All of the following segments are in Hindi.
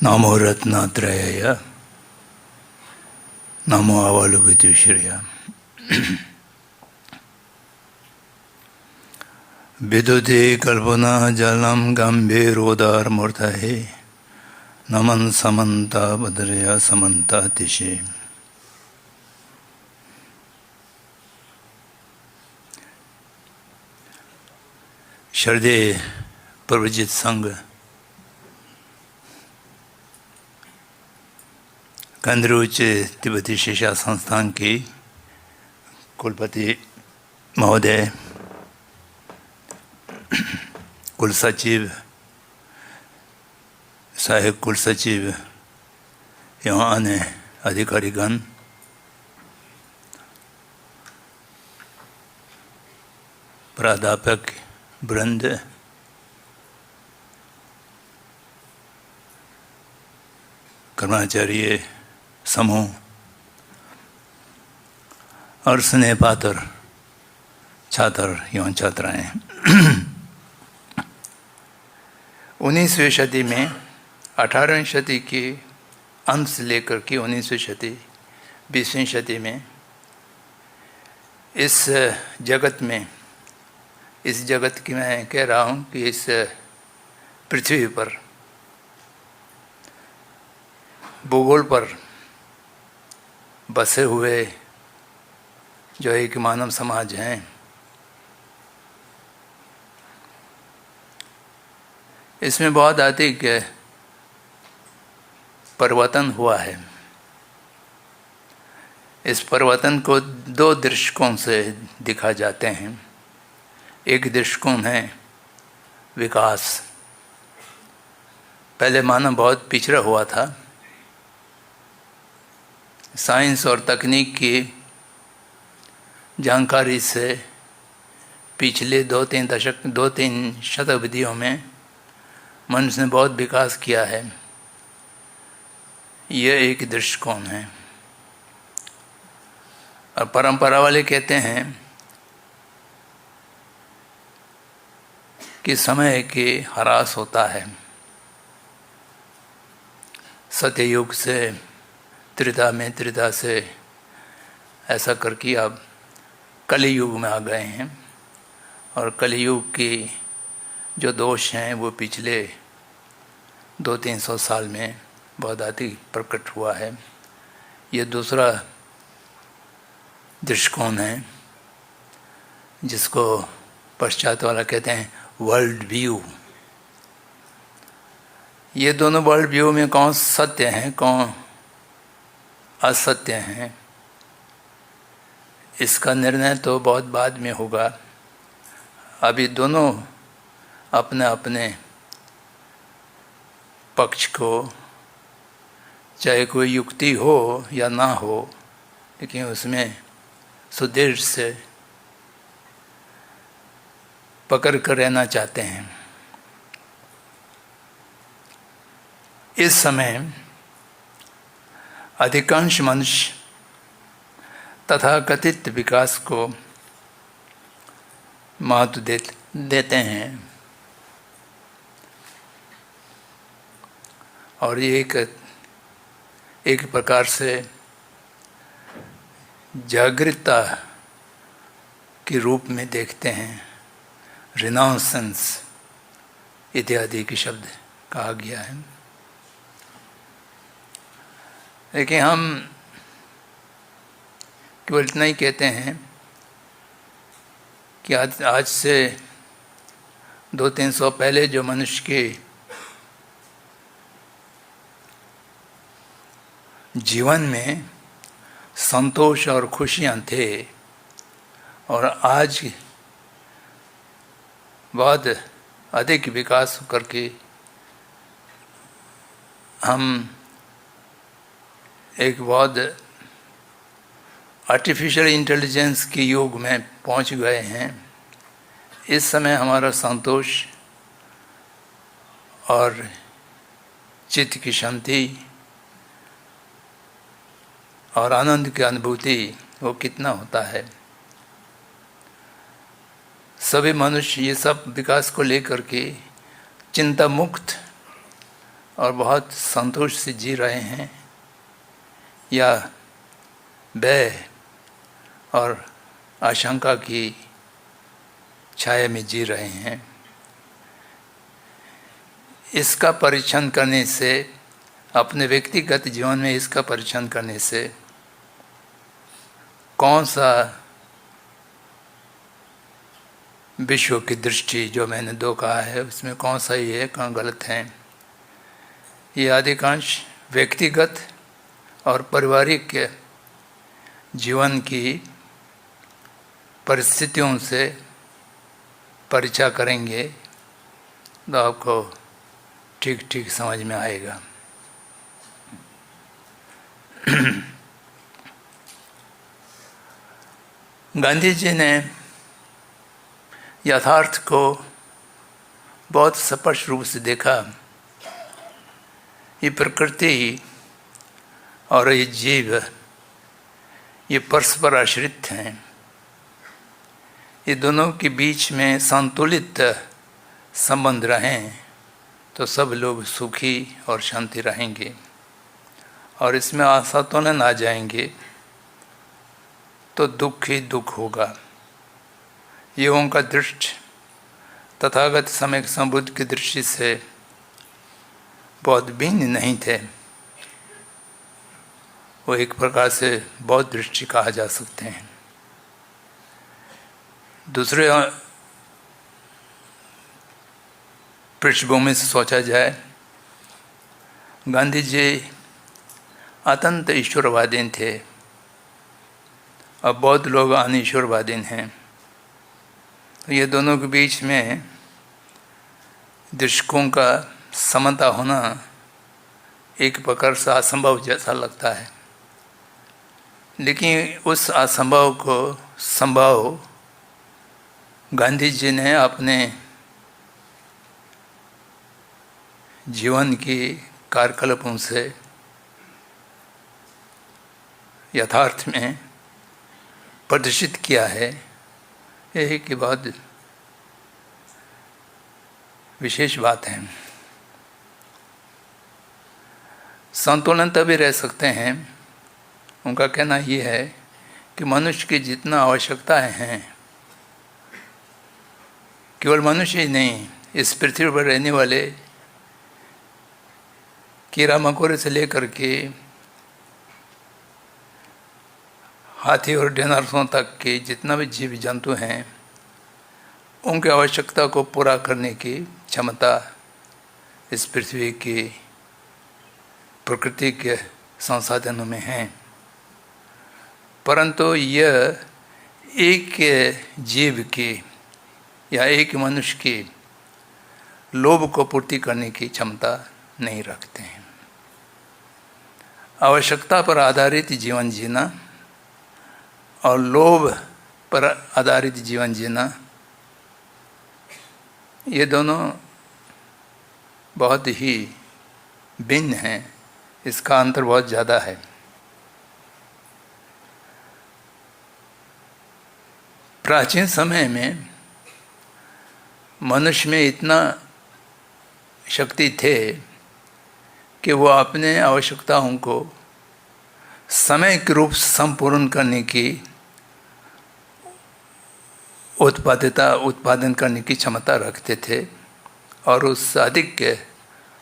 नमो रत्नात्रयाय नमो अवलोकितेश्वर्य विदुते कल्पना जलम गंभीरोदारमूर्तये नमन समन्ता बद्रया समन्ता तिशे। श्रद्धेय प्रवजित संघ केंद्रीय उच्च तिब्बती शिक्षा संस्थान की कुलपति महोदय, कुल सचिव, सहायक कुल सचिव एवं अन्य अधिकारीगण, प्राध्यापक वृंद, कर्मचारी समूह और स्नेह पात्र छात्र एवं छात्राएं। 19वीं शताब्दी में 18वीं शताब्दी के अंत से लेकर के 19वीं शताब्दी 20वीं शताब्दी में इस जगत में, इस जगत की मैं कह रहा हूँ कि इस पृथ्वी पर, भूगोल पर बसे हुए जो एक मानव समाज हैं, इसमें बहुत अधिक परिवर्तन हुआ है। इस परिवर्तन को दो दृष्टिकोण से देखा जाते हैं। एक दृष्टिकोण है विकास। पहले मानव बहुत पिछड़ा हुआ था। साइंस और तकनीक की जानकारी से पिछले 2-3 शताब्दियों में मनुष्य ने बहुत विकास किया है। यह एक दृष्टिकोण है। और परंपरा वाले कहते हैं कि समय के ह्रास होता है। सत्ययुग से त्रेता में, त्रेता से ऐसा करके अब कलियुग में आ गए हैं। और कलियुग की जो दोष हैं वो पिछले 200-300 साल में बहुत अधिक प्रकट हुआ है। ये दूसरा दृष्टिकोण है जिसको पश्चात वाला कहते हैं वर्ल्ड व्यू। ये दोनों वर्ल्ड व्यू में कौन सत्य हैं, कौन असत्य हैं, इसका निर्णय तो बहुत बाद में होगा। अभी दोनों अपने अपने पक्ष को, चाहे कोई युक्ति हो या ना हो, लेकिन उसमें सुदृढ़ से पकड़ कर रहना चाहते हैं। इस समय अधिकांश मनुष्य तथाकथित विकास को महत्व देते हैं। और ये एक प्रकार से जागृतता के रूप में देखते हैं। रिनाउंसेंस इत्यादि के शब्द कहा गया है। लेकिन हम केवल इतना ही कहते हैं कि आज से 200-300 पहले जो मनुष्य के जीवन में संतोष और खुशियाँ थे, और आज बहुत अधिक विकास करके हम एक बहुत आर्टिफिशियल इंटेलिजेंस के युग में पहुंच गए हैं। इस समय हमारा संतोष और चित्त की शांति और आनंद की अनुभूति वो कितना होता है। सभी मनुष्य ये सब विकास को लेकर के चिंता मुक्त और बहुत संतोष से जी रहे हैं, या भय और आशंका की छाया में जी रहे हैं, इसका परीक्षण करने से, अपने व्यक्तिगत जीवन में इसका परीक्षण करने से कौन सा विश्व की दृष्टि जो मैंने दो कहा है उसमें कौन सा ही है, कौन गलत है, ये अधिकांश व्यक्तिगत और पारिवारिक जीवन की परिस्थितियों से परीक्षा करेंगे तो आपको ठीक ठीक समझ में आएगा। गांधी जी ने यथार्थ को बहुत स्पष्ट रूप से देखा। ये प्रकृति और ये जीव, ये परस्पर आश्रित हैं। ये दोनों के बीच में संतुलित संबंध रहें तो सब लोग सुखी और शांति रहेंगे, और इसमें असंतुलन आ जाएंगे तो दुख ही दुख होगा। ये उनका दृष्टि तथागत समय संबुद्ध की दृष्टि से बहुत भिन्न नहीं थे। वो एक प्रकार से बौद्ध दृष्टि कहा जा सकते हैं। दूसरे पृष्ठभूमि से सोचा जाए, गांधी जी अत्यंत ईश्वरवादी थे और बौद्ध लोग अनिश्वरवादी हैं। तो ये दोनों के बीच में दृष्टिकोण का समता होना एक प्रकार से असंभव जैसा लगता है, लेकिन उस असंभव को संभव गांधी जी ने अपने जीवन की कार्यकलापों से यथार्थ में प्रदर्शित किया है। यही की बहुत विशेष बात है। संतुलन तभी रह सकते हैं, उनका कहना ये है कि मनुष्य की जितना आवश्यकताएं हैं, केवल मनुष्य ही नहीं, इस पृथ्वी पर रहने वाले कीड़ा मकोड़े से लेकर के हाथी और डायनासोर तक के जितना भी जीव जंतु हैं, उनकी आवश्यकता को पूरा करने की क्षमता इस पृथ्वी की प्रकृति के संसाधनों में है। परंतु यह एक जीव की या एक मनुष्य की लोभ को पूर्ति करने की क्षमता नहीं रखते हैं। आवश्यकता पर आधारित जीवन जीना और लोभ पर आधारित जीवन जीना, ये दोनों बहुत ही भिन्न हैं। इसका अंतर बहुत ज़्यादा है। प्राचीन समय में मनुष्य में इतना शक्ति थे कि वो अपने आवश्यकताओं को समय के रूप से संपूर्ण करने की उत्पादन करने की क्षमता रखते थे, और उससे अधिक के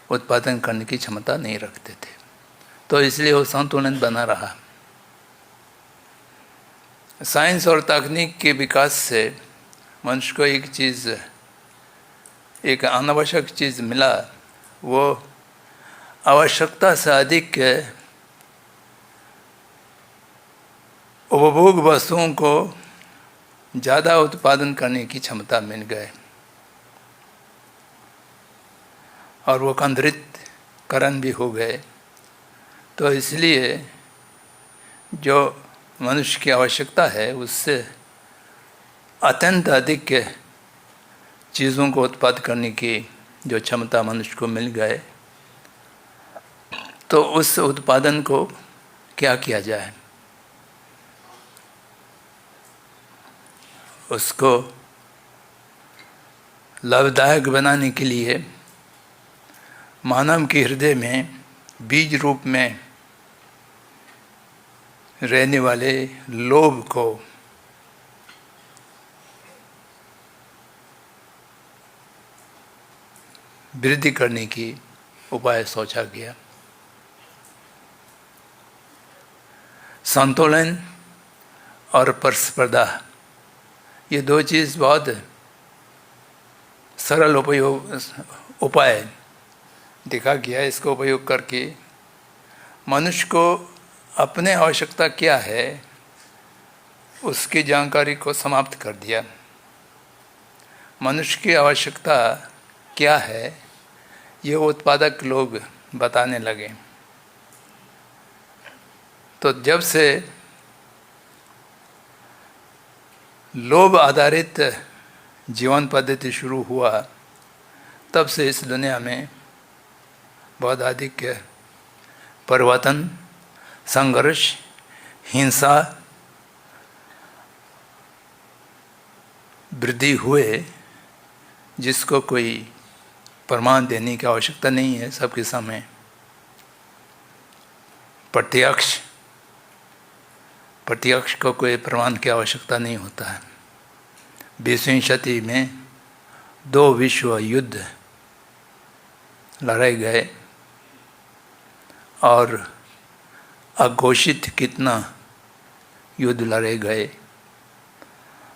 उत्पादन करने की क्षमता नहीं रखते थे। तो इसलिए वो संतुलन बना रहा। साइंस और तकनीक के विकास से मनुष्य को एक अनावश्यक चीज़ मिला, वो आवश्यकता से अधिक उपभोग वस्तुओं को ज़्यादा उत्पादन करने की क्षमता मिल गए, और वो केंद्रीकरण भी हो गए। तो इसलिए जो मनुष्य की आवश्यकता है उससे अत्यंत अधिक चीज़ों को उत्पाद करने की जो क्षमता मनुष्य को मिल गए, तो उस उत्पादन को क्या किया जाए, उसको लाभदायक बनाने के लिए मानव के हृदय में बीज रूप में रहने वाले लोभ को वृद्धि करने की उपाय सोचा गया। संतुलन और प्रतिस्पर्धा, ये दो चीज़ बहुत सरल उपाय देखा गया। इसका उपयोग करके मनुष्य को अपने आवश्यकता क्या है उसकी जानकारी को समाप्त कर दिया। मनुष्य की आवश्यकता क्या है ये उत्पादक लोग बताने लगे। तो जब से लोभ आधारित जीवन पद्धति शुरू हुआ तब से इस दुनिया में बहुत अधिक परिवर्तन, संघर्ष, हिंसा वृद्धि हुए, जिसको कोई प्रमाण देने की आवश्यकता नहीं है। सबके सामने प्रत्यक्ष को कोई प्रमाण की आवश्यकता नहीं होता है। 20वीं शताब्दी में 2 विश्व युद्ध लड़ाए गए और अघोषित कितना युद्ध लड़े गए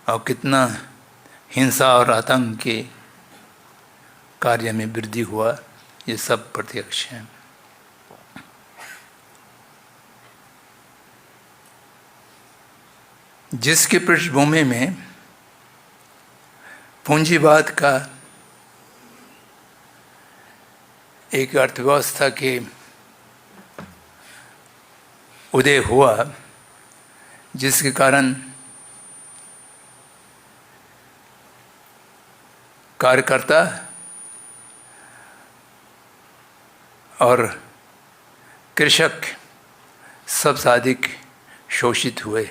और कितना हिंसा और आतंक के कार्य में वृद्धि हुआ, ये सब प्रत्यक्ष है। जिसकी पृष्ठभूमि में पूंजीवाद का एक अर्थव्यवस्था के उदय हुआ, जिसके कारण कार्यकर्ता और कृषक सबसे अधिक शोषित हुए।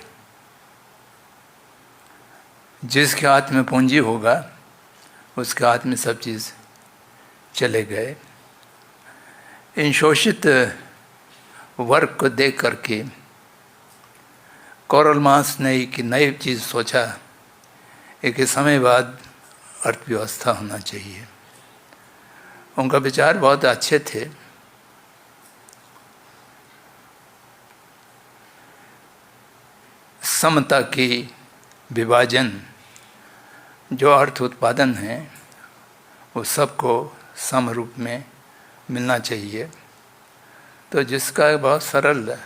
जिसके हाथ में पूंजी होगा उसके हाथ में सब चीज़ चले गए। इन शोषित वर्ग को देख करके कार्ल मार्क्स ने एक नई चीज़ सोचा, एक समय बाद अर्थव्यवस्था होना चाहिए। उनका विचार बहुत अच्छे थे। समता की विभाजन, जो अर्थ उत्पादन है वो सबको सम रूप में मिलना चाहिए। तो जिसका बहुत सरल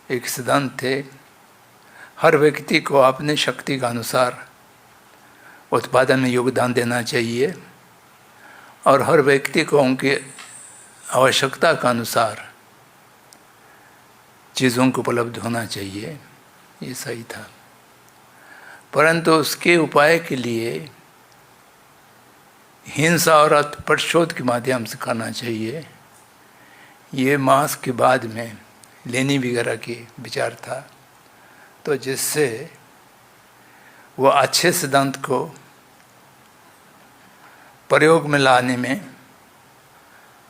एक सिद्धांत थे, हर व्यक्ति को अपने शक्ति के अनुसार उत्पादन में योगदान देना चाहिए और हर व्यक्ति को उनकी आवश्यकता के अनुसार चीज़ों को उपलब्ध होना चाहिए। ये सही था, परंतु उसके उपाय के लिए हिंसा और प्रतिशोध के माध्यम से करना चाहिए। ये मार्क्स के बाद में लेनी वगैरह के विचार था। तो जिससे वो अच्छे सिद्धांत को प्रयोग में लाने में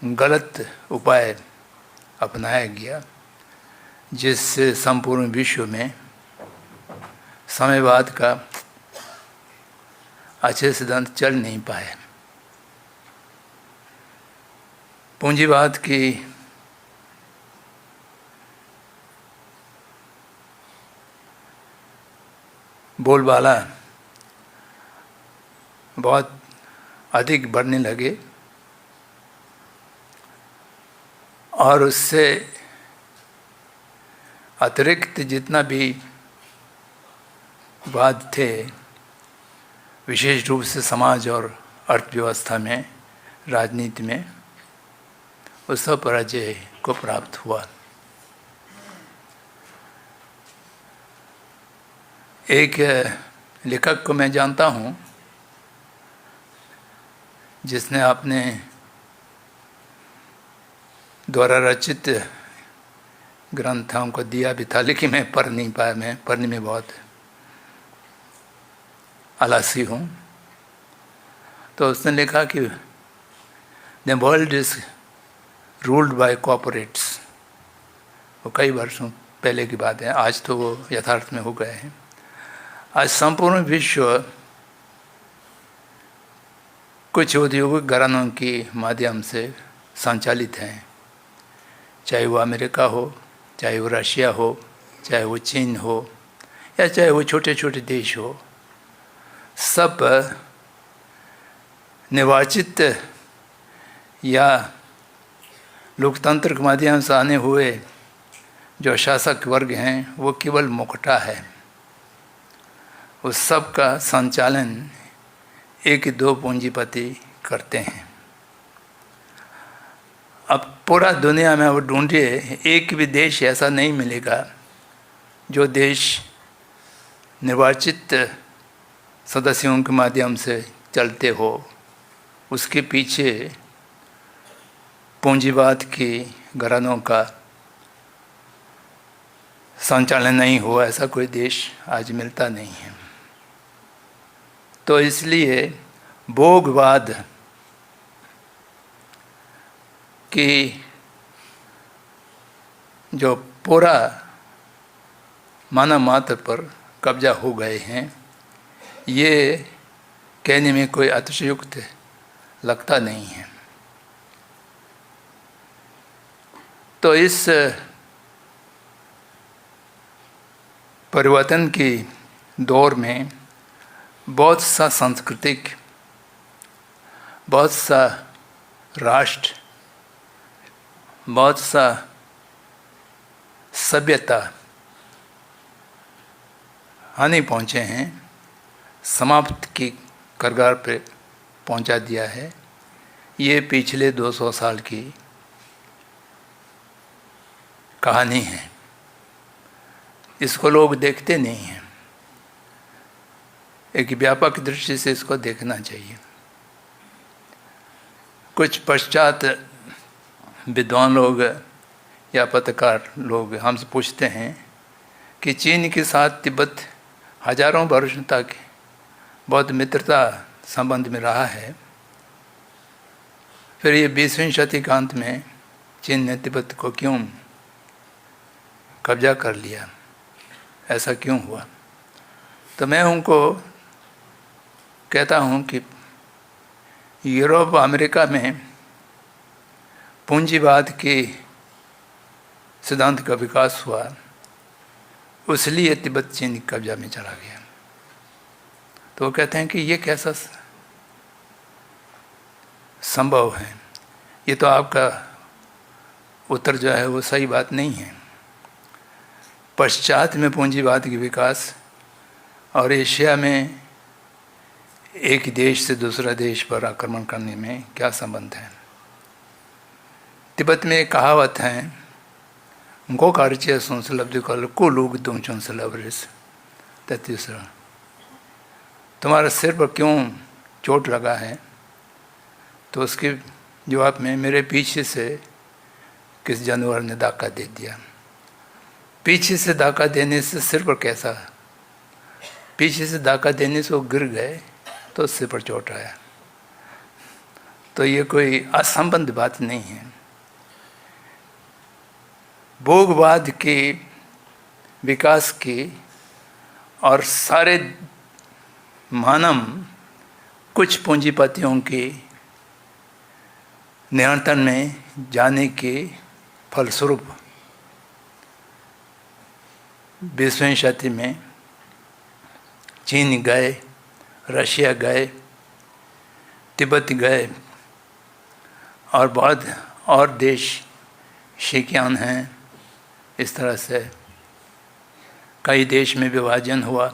गलत उपाय अपनाया गया, जिससे संपूर्ण विश्व में समयवाद का अच्छे सिद्धांत चल नहीं पाए। पूंजीवाद की बोलबाला बहुत अधिक बढ़ने लगे और उससे अतिरिक्त जितना भी वाद थे, विशेष रूप से समाज और अर्थव्यवस्था में, राजनीति में, उस सब पराजय को प्राप्त हुआ। एक लेखक को मैं जानता हूँ जिसने अपने द्वारा रचित ग्रंथों को दिया भी था, लेकिन मैं पढ़ नहीं पाया। मैं पढ़ने में बहुत आलसी हूँ। तो उसने लिखा कि the world is ruled by corporates. वो कई वर्षों पहले की बात है, आज तो वो यथार्थ में हो गए हैं। आज संपूर्ण विश्व कुछ औद्योगिक घरानों के माध्यम से संचालित हैं, चाहे वो अमेरिका हो, चाहे वो रशिया हो, चाहे वो चीन हो, या चाहे वो छोटे छोटे देश हो। सब निर्वाचित या लोकतंत्र के माध्यम से आने हुए जो शासक वर्ग हैं, वो केवल मुखटा है। उस सब का संचालन एक दो पूंजीपति करते हैं। अब पूरा दुनिया में वो ढूंढिए, एक भी देश ऐसा नहीं मिलेगा जो देश निर्वाचित सदस्यों के माध्यम से चलते हो, उसके पीछे पूंजीवाद के घरानों का संचालन नहीं हो, ऐसा कोई देश आज मिलता नहीं है। तो इसलिए भोगवाद की जो पूरा मानव मात्र पर कब्जा हो गए हैं, ये कहने में कोई अतिशयोक्ति लगता नहीं है। तो इस परिवर्तन के दौर में बहुत सा सांस्कृतिक, बहुत सा राष्ट्र, बहुत सा सभ्यता हानि पहुँचे हैं, समाप्त की कगार पे पहुंचा दिया है। ये पिछले 200 साल की कहानी है। इसको लोग देखते नहीं हैं। एक व्यापक दृष्टि से इसको देखना चाहिए। कुछ पश्चात विद्वान लोग या पत्रकार लोग हमसे पूछते हैं कि चीन के साथ तिब्बत हजारों वर्षों तक बहुत मित्रता संबंध में रहा है, फिर ये 20वीं शताब्दी के अंत में चीन ने तिब्बत को क्यों कब्जा कर लिया, ऐसा क्यों हुआ? तो मैं उनको कहता हूँ कि यूरोप अमेरिका में पूंजीवाद के सिद्धांत का विकास हुआ, उसलिए तिब्बत चीन कब्जा में चला गया। तो वो कहते हैं कि ये कैसा संभव है? ये तो आपका उत्तर जो है वो सही बात नहीं है। पश्चात में पूंजीवाद की विकास और एशिया में एक देश से दूसरा देश पर आक्रमण करने में क्या संबंध है? तिब्बत में एक कहावत है, गो कार्य संसलब्ध कल को लोग तुम चुनसलवरिस तत्सरा। तुम्हारे सिर पर क्यों चोट लगा है? तो उसके जवाब में मेरे पीछे से किस जानवर ने धक्का दे दिया। पीछे से धक्का देने से सिर पर कैसा? पीछे से धक्का देने से वो गिर गए तो सिर पर चोट आया। तो ये कोई असंबंध बात नहीं है। भोगवाद के विकास की और सारे मानव कुछ पूंजीपतियों के नियंत्रण में जाने के फलस्वरूप 20वीं शताब्दी में चीन गए, रशिया गए, तिब्बत गए और बहुत और देश शिकियान हैं। इस तरह से कई देश में विभाजन हुआ,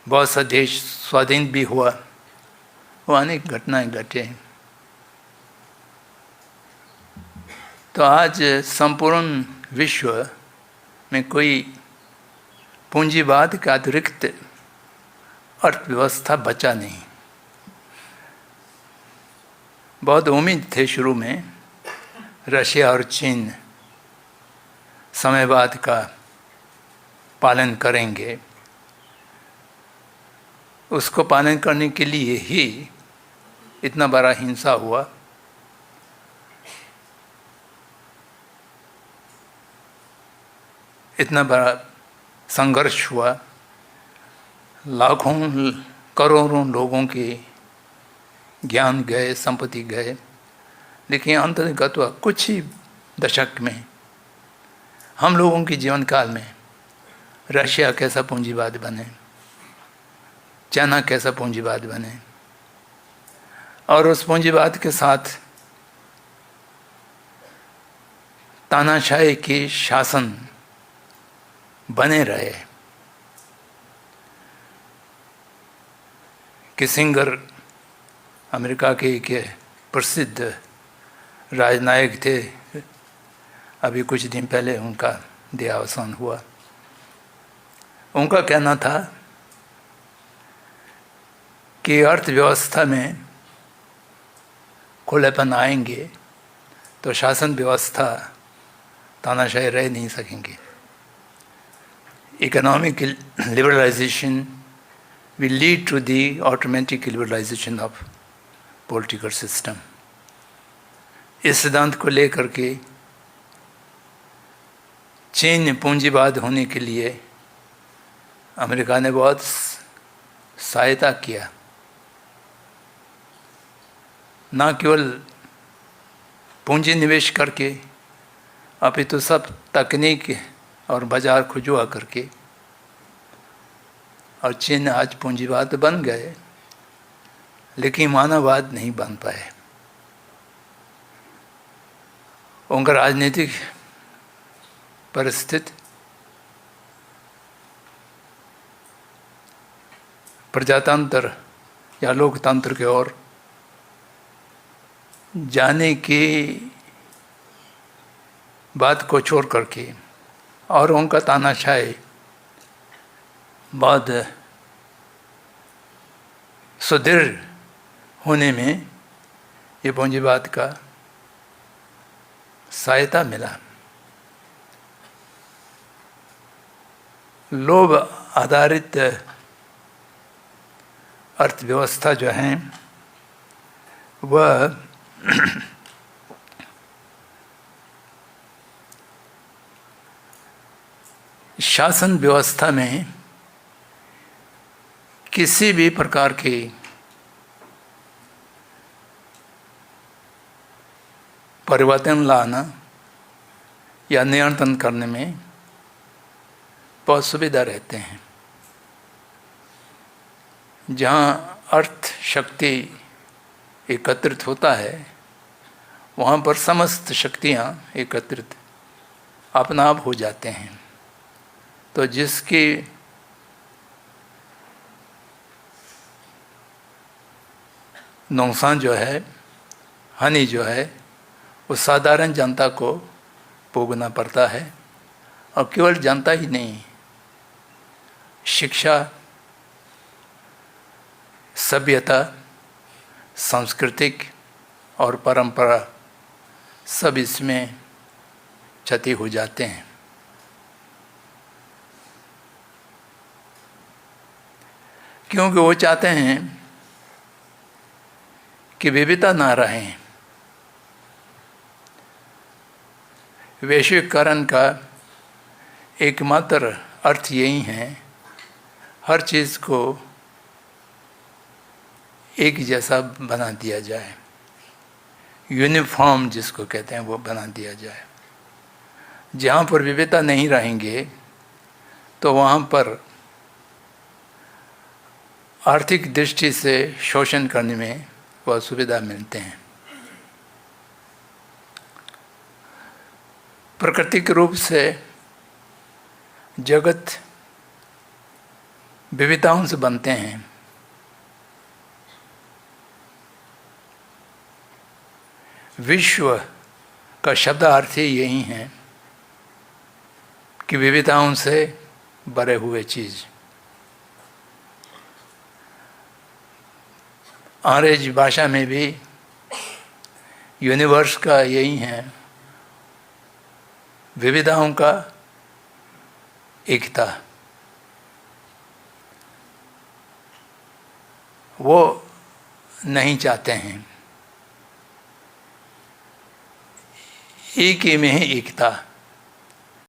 बहुत सा देश स्वाधीन भी हुआ, वो अनेक घटनाएं घटे। तो आज संपूर्ण विश्व में कोई पूंजीवाद के अतिरिक्त अर्थव्यवस्था बचा नहीं। बहुत उम्मीद थे शुरू में रशिया और चीन समयवाद का पालन करेंगे। उसको पालन करने के लिए ही इतना बड़ा हिंसा हुआ इतना बड़ा संघर्ष हुआ, लाखों करोड़ों लोगों के ज्ञान गए, संपत्ति गए, लेकिन अंतर्गत हुआ कुछ ही दशक में, हम लोगों के जीवन काल में रशिया कैसा पूंजीवाद बने, चाइना कैसा पूंजीवाद बने, और उस पूंजीवाद के साथ तानाशाही के शासन बने रहे। किसिंगर अमेरिका के एक प्रसिद्ध राजनायक थे, अभी कुछ दिन पहले उनका देहावसान हुआ। उनका कहना था कि अर्थव्यवस्था में खुलेपन आएंगे तो शासन व्यवस्था तानाशाही रह नहीं सकेंगे। Economic liberalisation will lead to the automatic liberalization of political system। इस सिद्धांत को लेकर के चीन पूंजीवाद होने के लिए अमेरिका ने बहुत सहायता किया। न केवल पूंजी निवेश करके, अपितु सब तकनीक और बाजार खुजवा करके, और चीन आज पूंजीवाद बन गए, लेकिन मानववाद नहीं बन पाए। उनका राजनीतिक परिस्थिति प्रजातंत्र या लोकतंत्र की ओर जाने की बात को छोड़ करके, और उनका तानाशाही बहुत सुदृढ़ होने में ये पूंजीवाद का सहायता मिला। लोभ आधारित अर्थव्यवस्था जो है वह शासन व्यवस्था में किसी भी प्रकार के परिवर्तन लाना या नियंत्रण करने में बहुत सुविधा रहते हैं। जहाँ अर्थ शक्ति एकत्रित होता है, वहाँ पर समस्त शक्तियाँ एकत्रित अपना आप हो जाते हैं। तो जिसकी नुकसान जो है, हानि जो है, वो साधारण जनता को भोगना पड़ता है। और केवल जनता ही नहीं, शिक्षा, सभ्यता, सांस्कृतिक और परंपरा सब इसमें क्षति हो जाते हैं। क्योंकि वो चाहते हैं कि विविधता ना रहे। वैश्वीकरण का एकमात्र अर्थ यही है, हर चीज़ को एक जैसा बना दिया जाए, यूनिफॉर्म जिसको कहते हैं वो बना दिया जाए। जहाँ पर विविधता नहीं रहेंगे तो वहाँ पर आर्थिक दृष्टि से शोषण करने में बहुत सुविधा मिलते हैं। प्राकृतिक रूप से जगत विविधताओं से बनते हैं। विश्व का शब्दार्थ ही यही है कि विविधताओं से भरे हुए चीज़। अंग्रेजी भाषा में भी यूनिवर्स का यही है, विविधताओं का एकता। वो नहीं चाहते हैं, एक ही में है एकता।